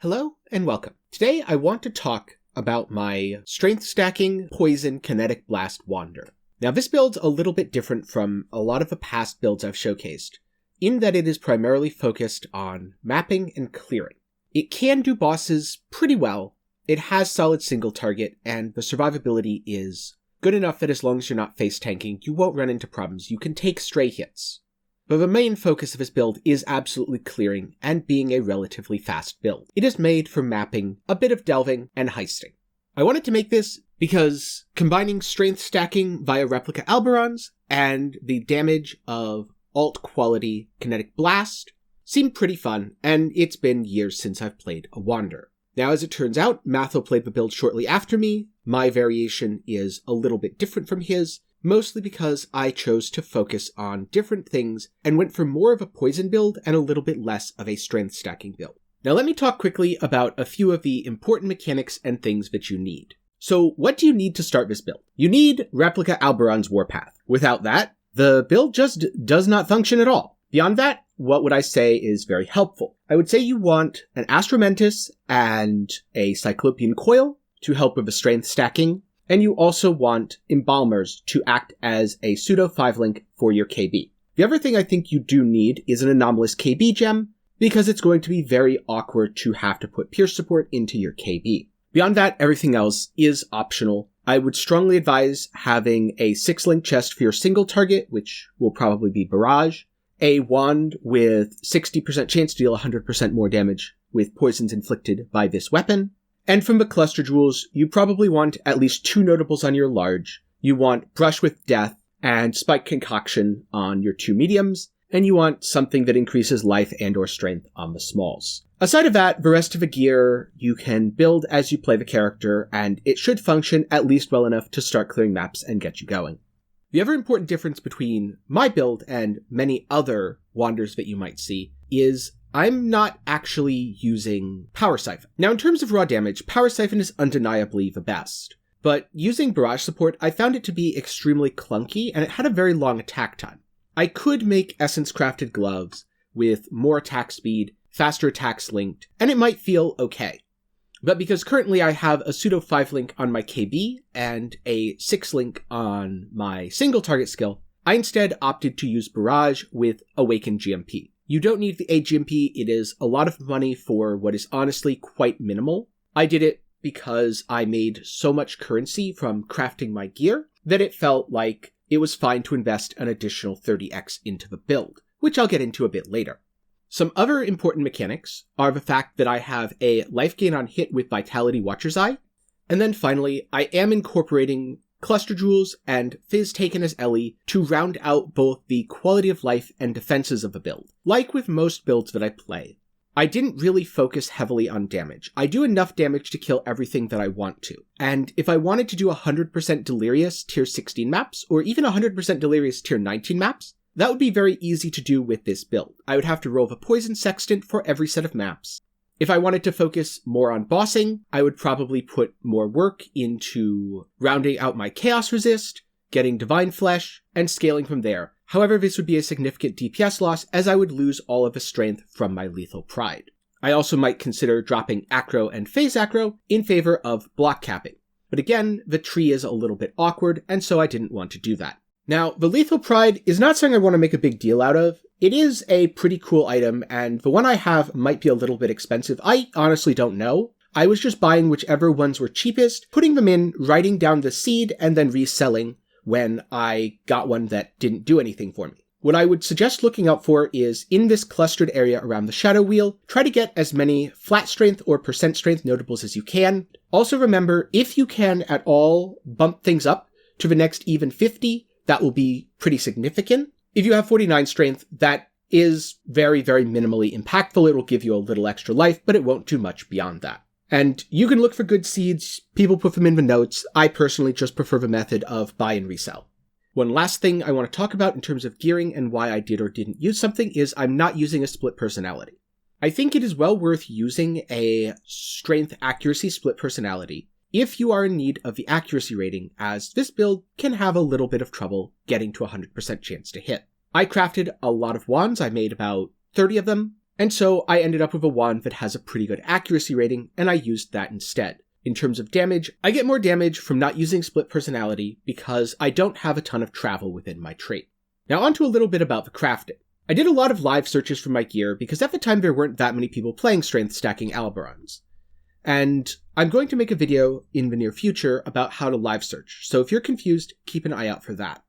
Hello and welcome. Today I want to talk about my strength stacking poison kinetic blast wander. Now this build's a little bit different from a lot of the past builds I've showcased, in that it is primarily focused on mapping and clearing. It can do bosses pretty well, it has solid single target, and the survivability is good enough that as long as you're not face tanking, you won't run into problems. You can take stray hits. But the main focus of this build is absolutely clearing and being a relatively fast build. It is made for mapping, a bit of delving, and heisting. I wanted to make this because combining strength stacking via replica Alberons and the damage of alt quality kinetic blast seemed pretty fun, and it's been years since I've played a wander. Now as it turns out, Matho played the build shortly after me. My variation is a little bit different from his, mostly because I chose to focus on different things and went for more of a poison build and a little bit less of a strength stacking build. Now let me talk quickly about a few of the important mechanics and things that you need. So what do you need to start this build? You need replica Alberon's Warpath. Without that, the build just does not function at all. Beyond that, what would I say is very helpful? I would say you want an Astromentus and a Cyclopean Coil to help with the strength stacking. And you also want Embalmers to act as a pseudo 5-link for your KB. The other thing I think you do need is an anomalous KB gem, because it's going to be very awkward to have to put pierce support into your KB. Beyond that, everything else is optional. I would strongly advise having a 6-link chest for your single target, which will probably be Barrage, a wand with 60% chance to deal 100% more damage with poisons inflicted by this weapon. And from the cluster jewels, you probably want at least 2 notables on your large. You want Brush with Death and Spike Concoction on your 2 mediums, and you want something that increases life and or strength on the smalls. Aside of that, the rest of the gear you can build as you play the character, and it should function at least well enough to start clearing maps and get you going. The other important difference between my build and many other wanders that you might see is I'm not actually using Power Siphon. Now in terms of raw damage, Power Siphon is undeniably the best. But using Barrage support, I found it to be extremely clunky, and it had a very long attack time. I could make Essence Crafted Gloves with more attack speed, faster attacks linked, and it might feel okay. But because currently I have a pseudo 5-link on my KB and a 6-link on my single target skill, I instead opted to use Barrage with Awakened GMP. You don't need the AGMP, it is a lot of money for what is honestly quite minimal. I did it because I made so much currency from crafting my gear that it felt like it was fine to invest an additional 30x into the build, which I'll get into a bit later. Some other important mechanics are the fact that I have a life gain on hit with Vitality Watcher's Eye, and then finally, I am incorporating Cluster Jewels and Fizz taken as Ellie to round out both the quality of life and defenses of the build. Like with most builds that I play, I didn't really focus heavily on damage. I do enough damage to kill everything that I want to. And if I wanted to do 100% Delirious tier 16 maps, or even 100% Delirious tier 19 maps, that would be very easy to do with this build. I would have to roll the Poison Sextant for every set of maps. If I wanted to focus more on bossing, I would probably put more work into rounding out my Chaos Resist, getting Divine Flesh, and scaling from there. However, this would be a significant DPS loss, as I would lose all of the strength from my Lethal Pride. I also might consider dropping Acro and Phase Acro in favor of block capping. But again, the tree is a little bit awkward, and so I didn't want to do that. Now, the Lethal Pride is not something I want to make a big deal out of. It is a pretty cool item, and the one I have might be a little bit expensive. I honestly don't know. I was just buying whichever ones were cheapest, putting them in, writing down the seed, and then reselling when I got one that didn't do anything for me. What I would suggest looking out for is, in this clustered area around the Shadow Wheel, try to get as many flat strength or percent strength notables as you can. Also remember, if you can at all bump things up to the next even 50, that will be pretty significant. If you have 49 strength, that is very, very minimally impactful. It will give you a little extra life, but it won't do much beyond that. And you can look for good seeds. People put them in the notes. I personally just prefer the method of buy and resell. One last thing I want to talk about in terms of gearing and why I did or didn't use something is I'm not using a split personality. I think it is well worth using a strength accuracy split personality if you are in need of the accuracy rating, as this build can have a little bit of trouble getting to 100% chance to hit. I crafted a lot of wands. I made about 30 of them. And so I ended up with a wand that has a pretty good accuracy rating, and I used that instead. In terms of damage, I get more damage from not using split personality because I don't have a ton of travel within my trait. Now onto a little bit about the crafting. I did a lot of live searches for my gear because at the time there weren't that many people playing Str Stacking Alberons. And I'm going to make a video in the near future about how to live search, so if you're confused, keep an eye out for that.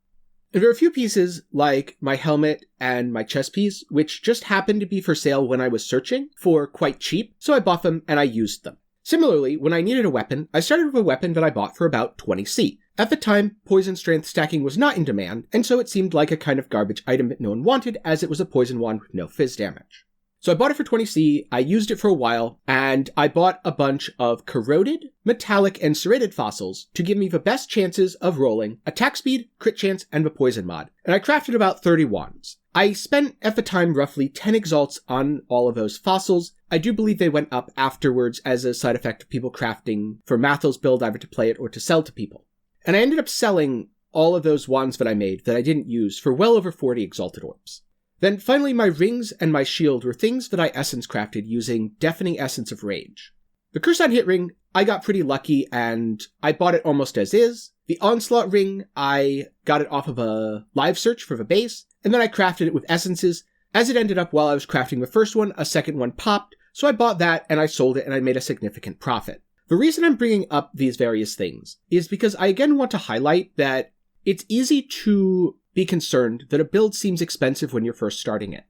And there are a few pieces, like my helmet and my chest piece, which just happened to be for sale when I was searching for quite cheap, so I bought them and I used them. Similarly, when I needed a weapon, I started with a weapon that I bought for about 20C. At the time, poison strength stacking was not in demand, and so it seemed like a kind of garbage item that no one wanted, as it was a poison wand with no fizz damage. So I bought it for 20C, I used it for a while, and I bought a bunch of corroded, metallic, and serrated fossils to give me the best chances of rolling attack speed, crit chance, and the poison mod, and I crafted about 30 wands. I spent, at the time, roughly 10 exalts on all of those fossils. I do believe they went up afterwards as a side effect of people crafting for Mathel's build, either to play it or to sell to people. And I ended up selling all of those wands that I made that I didn't use for well over 40 exalted orbs. Then finally my rings and my shield were things that I essence crafted using Deafening Essence of Rage. The Curse on Hit ring, I got pretty lucky and I bought it almost as is. The Onslaught ring, I got it off of a live search for the base, and then I crafted it with essences. As it ended up while I was crafting the first one, a second one popped, so I bought that and I sold it and I made a significant profit. The reason I'm bringing up these various things is because I again want to highlight that it's easy to be concerned that a build seems expensive when you're first starting it.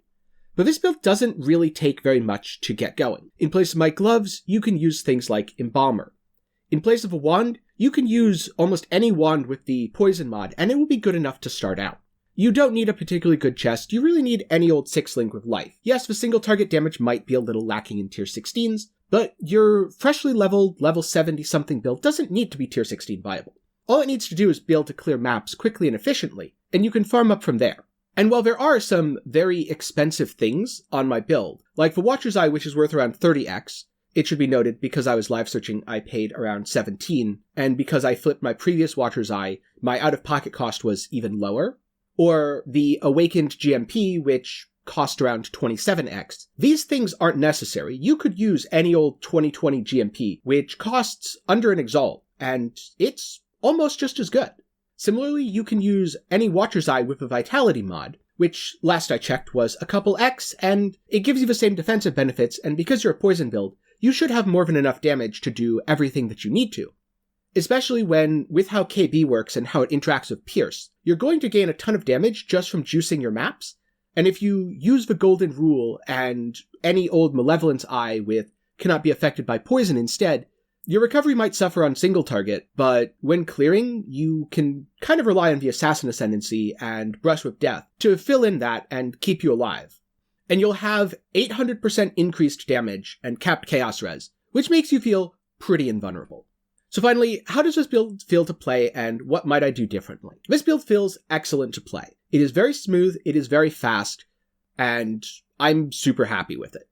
But this build doesn't really take very much to get going. In place of my gloves, you can use things like Embalmer. In place of a wand, you can use almost any wand with the poison mod, and it will be good enough to start out. You don't need a particularly good chest, you really need any old 6-link with life. Yes, the single target damage might be a little lacking in tier 16s, but your freshly leveled level 70-something build doesn't need to be tier 16 viable. All it needs to do is be able to clear maps quickly and efficiently, and you can farm up from there. And while there are some very expensive things on my build, like the Watcher's Eye, which is worth around 30x, it should be noted, because I was live searching, I paid around 17, and because I flipped my previous Watcher's Eye, my out-of-pocket cost was even lower. Or the Awakened GMP, which cost around 27x. These things aren't necessary. You could use any old 2020 GMP, which costs under an exalt, and it's almost just as good. Similarly, you can use any Watcher's Eye with a Vitality mod, which last I checked was a couple X, and it gives you the same defensive benefits, and because you're a poison build, you should have more than enough damage to do everything that you need to. Especially when, with how KB works and how it interacts with Pierce, you're going to gain a ton of damage just from juicing your maps, and if you use the Golden Rule and any old Malevolence Eye with cannot be affected by poison instead, your recovery might suffer on single target, but when clearing, you can kind of rely on the Assassin Ascendancy and Brush with Death to fill in that and keep you alive. And you'll have 800% increased damage and capped Chaos Res, which makes you feel pretty invulnerable. So finally, how does this build feel to play, and what might I do differently? This build feels excellent to play. It is very smooth, it is very fast, and I'm super happy with it.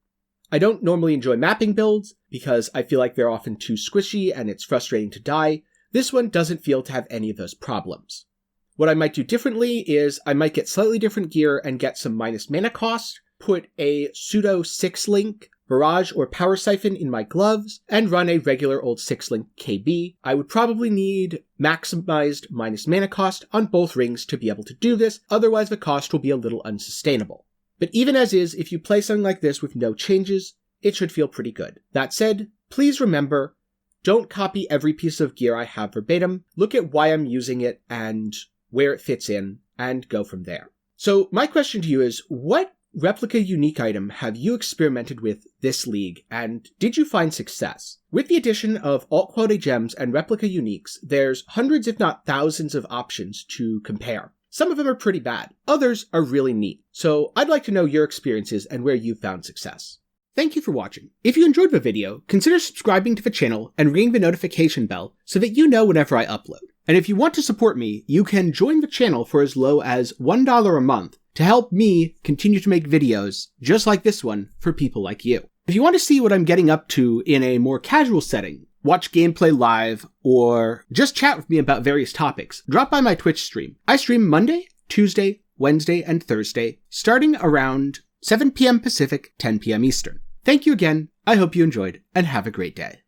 I don't normally enjoy mapping builds, because I feel like they're often too squishy and it's frustrating to die. This one doesn't feel to have any of those problems. What I might do differently is I might get slightly different gear and get some minus mana cost, put a pseudo 6-link Barrage or Power Siphon in my gloves, and run a regular old 6-link KB. I would probably need maximized minus mana cost on both rings to be able to do this, otherwise the cost will be a little unsustainable. But even as is, if you play something like this with no changes, it should feel pretty good. That said, please remember, don't copy every piece of gear I have verbatim, look at why I'm using it and where it fits in, and go from there. So my question to you is, what replica unique item have you experimented with this league, and did you find success? With the addition of alt quality gems and replica uniques, there's hundreds if not thousands of options to compare. Some of them are pretty bad, others are really neat. So I'd like to know your experiences and where you've found success. Thank you for watching. If you enjoyed the video, consider subscribing to the channel and ringing the notification bell so that you know whenever I upload. And if you want to support me, you can join the channel for as low as $1 a month to help me continue to make videos just like this one for people like you. If you want to see what I'm getting up to in a more casual setting, watch gameplay live, or just chat with me about various topics, drop by my Twitch stream. I stream Monday, Tuesday, Wednesday, and Thursday, starting around 7 p.m. Pacific, 10 p.m. Eastern. Thank you again, I hope you enjoyed, and have a great day.